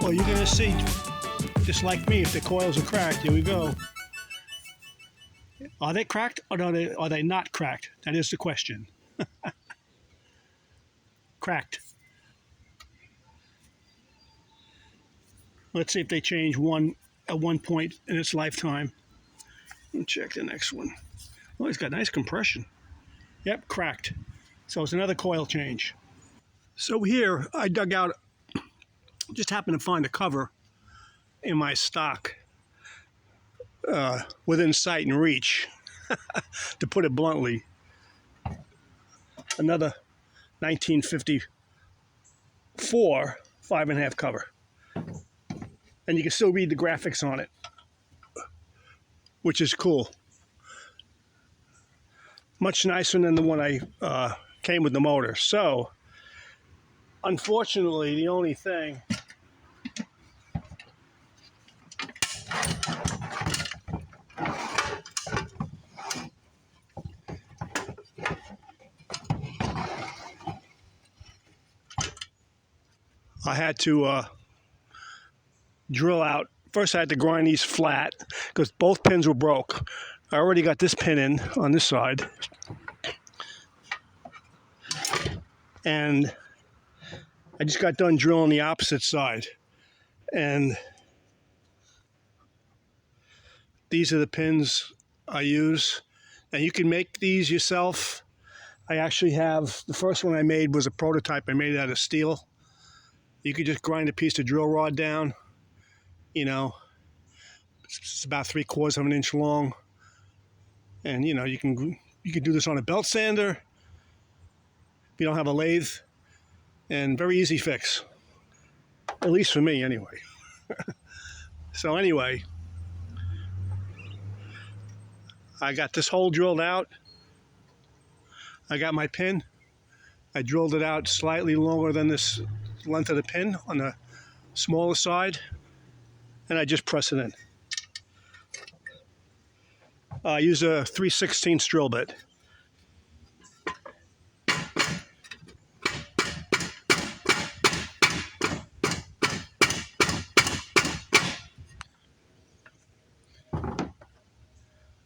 Well, you're going to see, just like me, if the coils are cracked. Here we go. Are they cracked or are they not cracked? That is the question. Cracked. Let's see if they change at one point in its lifetime. Let me check the next one. Oh, it's got nice compression. Yep, cracked. So it's another coil change. So here I dug out, just happened to find a cover in my stock within sight and reach, to put it bluntly. Another 1954 5.5 cover. And you can still read the graphics on it, which is cool. Much nicer than the one I came with the motor. So, unfortunately, the only thing I had to drill out. First, I had to grind these flat because both pins were broke. I already got this pin in on this side. And I just got done drilling the opposite side. And these are the pins I use. And you can make these yourself. I actually have, the first one I made was a prototype. I made it out of steel. You could just grind a piece of drill rod down. You know, it's about 3/4 of an inch long. And, you know, you can do this on a belt sander if you don't have a lathe. And very easy fix. At least for me, anyway. So anyway, I got this hole drilled out. I got my pin. I drilled it out slightly longer than this length of the pin on the smaller side. And I just press it in. I use a 3/16 drill bit.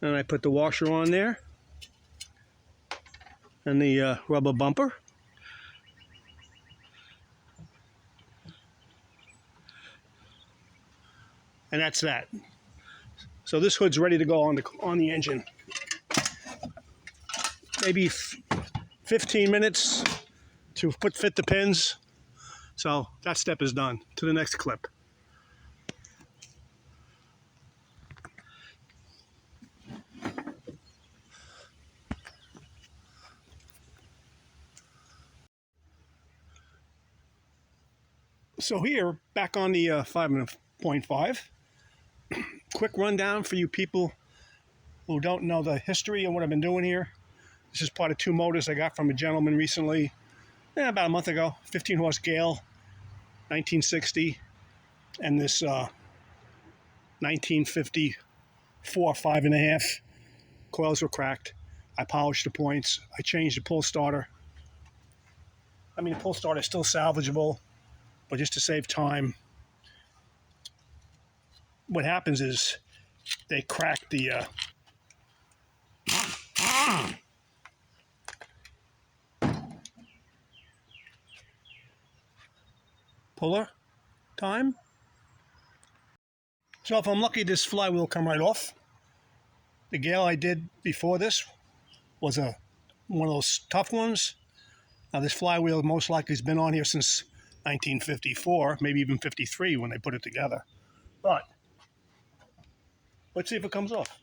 And I put the washer on there. And the rubber bumper. And that's that. So this hood's ready to go on the engine. Maybe 15 minutes to fit the pins. So that step is done. To the next clip. So here, back on the 5.5. Quick rundown for you people who don't know the history of what I've been doing here. This is part of 2 motors I got from a gentleman recently, about a month ago. 15 horse Gale, 1960, and this 1954 5.5. Coils were cracked. I polished the points. I changed the pull starter. I mean, the pull starter is still salvageable, but just to save time, what happens is they crack the puller time. So if I'm lucky, this flywheel will come right off. The Gale I did before this was one of those tough ones. Now this flywheel most likely has been on here since 1954, maybe even 53 when they put it together. But let's see if it comes off.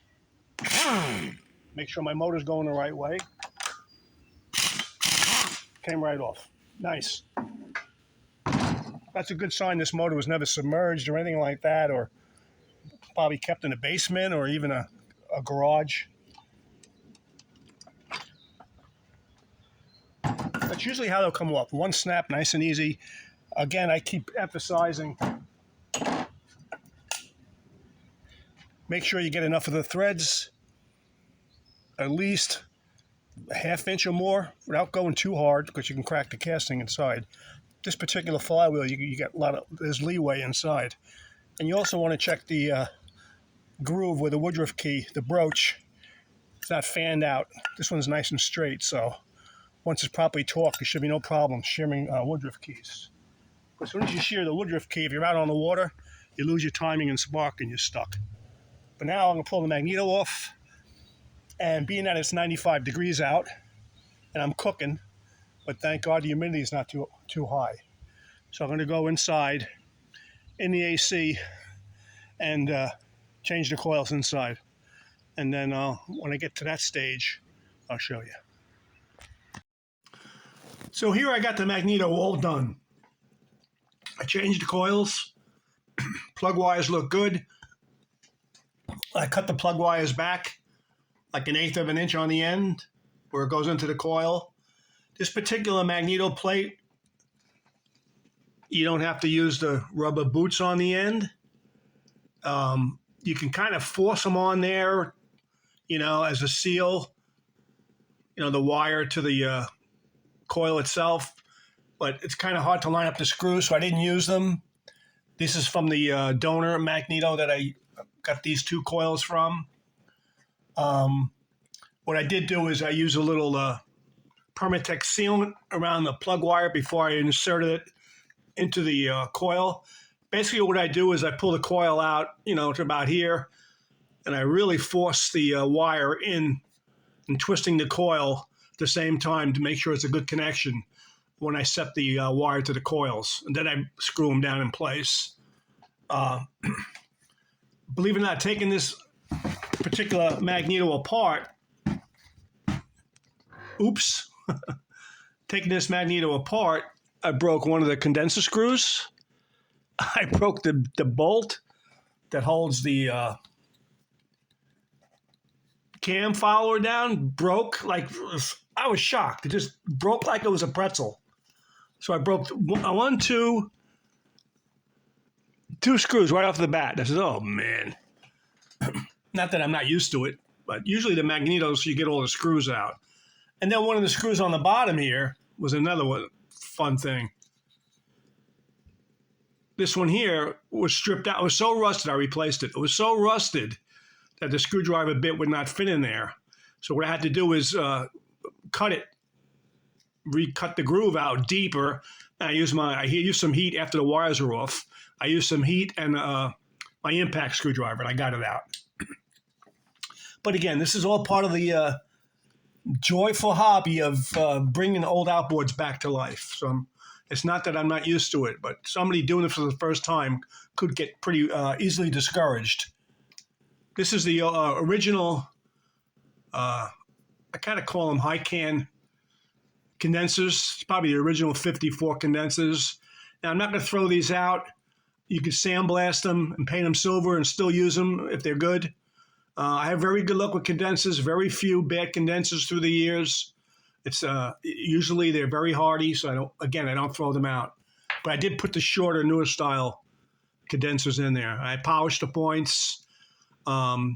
Make sure my motor's going the right way. Came right off. Nice. That's a good sign this motor was never submerged or anything like that, or probably kept in a basement or even a garage. That's usually how they'll come off. One snap, nice and easy. Again, I keep emphasizing, make sure you get enough of the threads, at least a 1/2 inch or more, without going too hard because you can crack the casting inside. this particular flywheel, you get a lot of, there's leeway inside. And you also want to check the groove with the woodruff key, the broach. It's not fanned out. This one's nice and straight, so once it's properly torqued, there should be no problem shearing woodruff keys. As soon as you shear the woodruff key, if you're out on the water, you lose your timing and spark and you're stuck. But now I'm going to pull the magneto off, and being that it's 95 degrees out and I'm cooking, but thank God the humidity is not too high. So I'm going to go inside in the AC and change the coils inside. And then when I get to that stage, I'll show you. So here I got the magneto all done. I changed the coils. Plug wires look good. I cut the plug wires back like 1/8 of an inch on the end where it goes into the coil. This particular magneto plate, you don't have to use the rubber boots on the end. You can kind of force them on there, as a seal, the wire to the coil itself. But it's kind of hard to line up the screws, so I didn't use them. This is from the donor magneto that I got these 2 coils from. What I did do is I used a little Permatex sealant around the plug wire before I inserted it into the coil. Basically what I do is I pull the coil out, to about here, and I really force the wire in and twisting the coil at the same time to make sure it's a good connection when I set the wire to the coils. And then I screw them down in place. Believe it or not, taking this particular magneto apart, taking this magneto apart, I broke one of the condenser screws. I broke the bolt that holds the cam follower down. Broke like, I was shocked. It just broke like it was a pretzel. So I broke two screws right off the bat. I said, oh man. Not that I'm not used to it, but usually the magnetos, you get all the screws out. And then one of the screws on the bottom here was another fun thing. This one here was stripped out. It was so rusted, I replaced it. It was so rusted that the screwdriver bit would not fit in there. So what I had to do is recut the groove out deeper. And I used some heat after the wires were off. I used some heat and my impact screwdriver, and I got it out. But again, this is all part of the joyful hobby of bringing old outboards back to life. So it's not that I'm not used to it, but somebody doing it for the first time could get pretty easily discouraged. This is the original, I kind of call them high can condensers. It's probably the original 54 condensers. Now, I'm not going to throw these out. You can sandblast them and paint them silver and still use them if they're good. I have very good luck with condensers, very few bad condensers through the years. It's usually they're very hardy, so I don't throw them out. But I did put the shorter, newer style condensers in there. I polished the points. I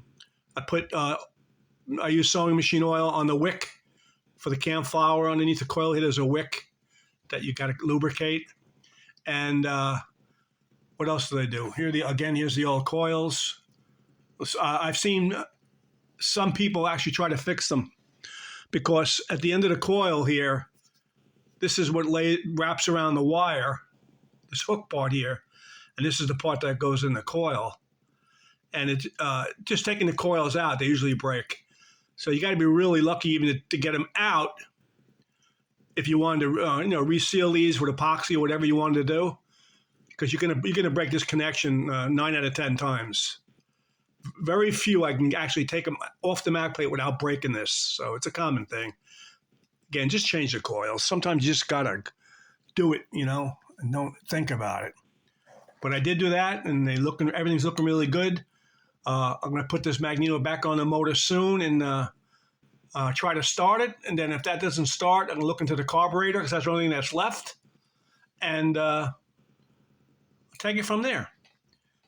use sewing machine oil on the wick for the cam flower. Underneath the coil here, there's a wick that you got to lubricate. And what else did I do? Here's the old coils. I've seen some people actually try to fix them because at the end of the coil here, this is what wraps around the wire, this hook part here, and this is the part that goes in the coil. And it's just taking the coils out, they usually break. So you got to be really lucky even to get them out if you wanted to, reseal these with epoxy or whatever you wanted to do, because you're gonna break this connection 9 out of 10 times. Very few I can actually take them off the mag plate without breaking this, so it's a common thing. Again, just change the coils. Sometimes you just gotta do it, and don't think about it. But I did do that, and everything's looking really good. I'm gonna put this magneto back on the motor soon and try to start it. And then if that doesn't start, I'm gonna look into the carburetor because that's the only thing that's left, and take it from there.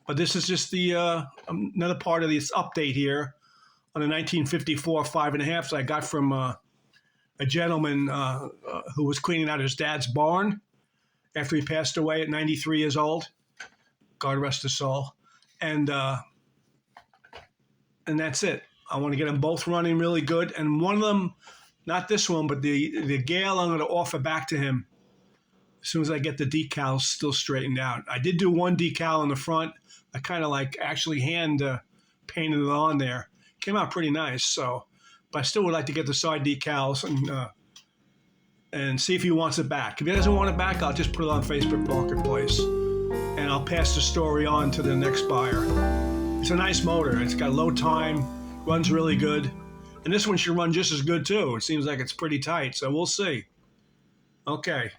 But this is just the another part of this update here on the 1954 5.5s I got from a gentleman who was cleaning out his dad's barn. after he passed away at 93 years old. God rest his soul. And that's it. I want to get them both running really good. And one of them, not this one, but the Gale, I'm going to offer back to him as soon as I get the decals still straightened out. I did do one decal in the front. I kind of like actually hand painted it on there. Came out pretty nice. So, but I still would like to get the side decals and see if he wants it back. If he doesn't want it back, I'll just put it on Facebook Marketplace, and I'll pass the story on to the next buyer. It's a nice motor. It's got low time, runs really good. And this one should run just as good too. It seems like it's pretty tight, so we'll see. Okay.